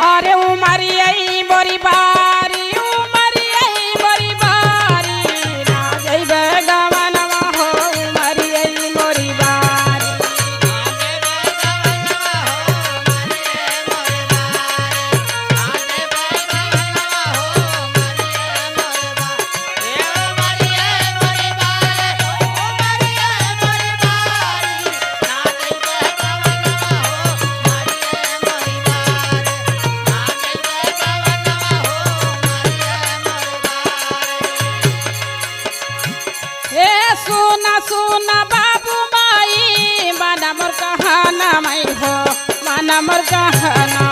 अरे उमरी आई बड़ी बारी उमरी आई बड़ी बारी ना जइबे गवनवा हो उमरी आई बड़ी बारी ए सुना सुना बाबू माई माना मोर कहना माई हो माना मोर कहना